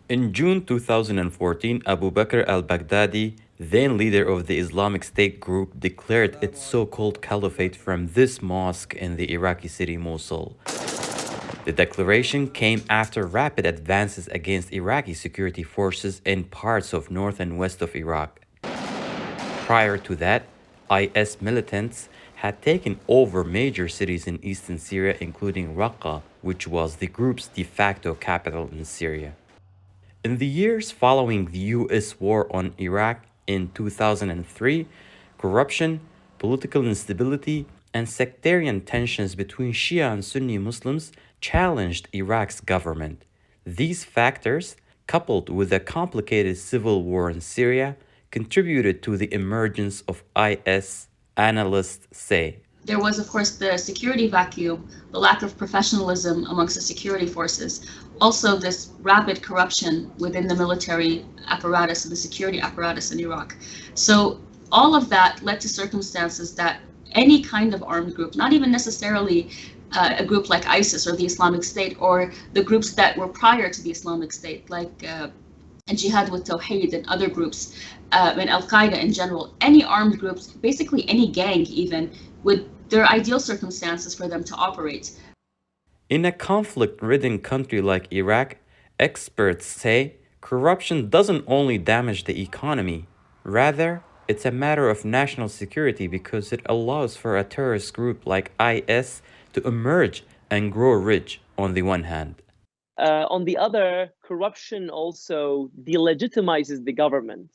In June 2014, Abu Bakr al-Baghdadi, then leader of the Islamic State group, declared its so-called caliphate from this mosque in the Iraqi city Mosul. The declaration came after rapid advances against Iraqi security forces in parts of north and west of Iraq. Prior to that, IS militants had taken over major cities in eastern Syria, including Raqqa, which was the group's de facto capital in Syria. In the years following the US war on Iraq in 2003, corruption, political instability, and sectarian tensions between Shia and Sunni Muslims challenged Iraq's government. These factors, coupled with a complicated civil war in Syria, contributed to the emergence of IS, analysts say. There was, of course, the security vacuum, the lack of professionalism amongst the security forces, also this rapid corruption within the military apparatus and the security apparatus in Iraq. So all of that led to circumstances that any kind of armed group, not even necessarily a group like ISIS or the Islamic State, or the groups that were prior to the Islamic State, like Jihad with Tawheed and other groups, and Al-Qaeda in general, any armed groups, basically any gang even, there are ideal circumstances for them to operate. In a conflict-ridden country like Iraq, experts say corruption doesn't only damage the economy, rather, it's a matter of national security because it allows for a terrorist group like IS to emerge and grow rich on the one hand. On the other, corruption also delegitimizes the government,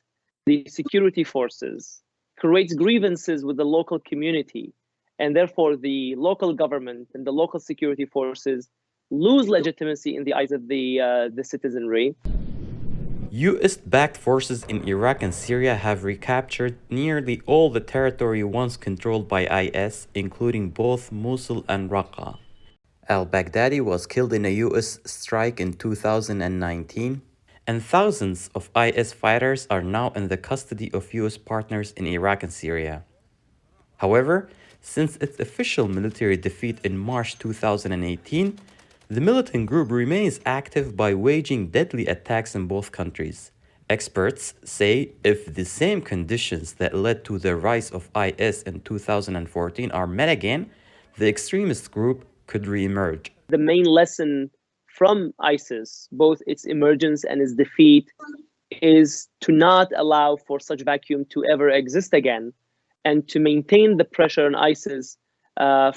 the security forces, creates grievances with the local community, and therefore the local government and the local security forces lose legitimacy in the eyes of the citizenry. US-backed forces in Iraq and Syria have recaptured nearly all the territory once controlled by IS, including both Mosul and Raqqa. Al-Baghdadi was killed in a US strike in 2019, and thousands of IS fighters are now in the custody of US partners in Iraq and Syria. However, since its official military defeat in March 2018, the militant group remains active by waging deadly attacks in both countries. Experts say if the same conditions that led to the rise of IS in 2014 are met again, the extremist group could re-emerge. The main lesson from ISIS, both its emergence and its defeat, is to not allow for such vacuum to ever exist again, and to maintain the pressure on ISIS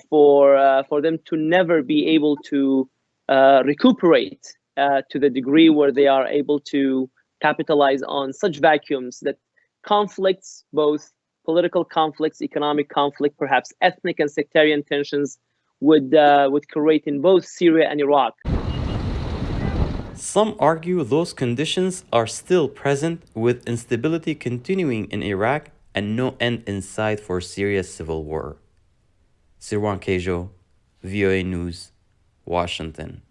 for them to never be able to recuperate to the degree where they are able to capitalize on such vacuums that conflicts, both political conflicts, economic conflict, perhaps ethnic and sectarian tensions, would create in both Syria and Iraq. Some argue those conditions are still present, with instability continuing in Iraq and no end in sight for Syria's civil war. Sirwan, Kajjo, VOA News, Washington.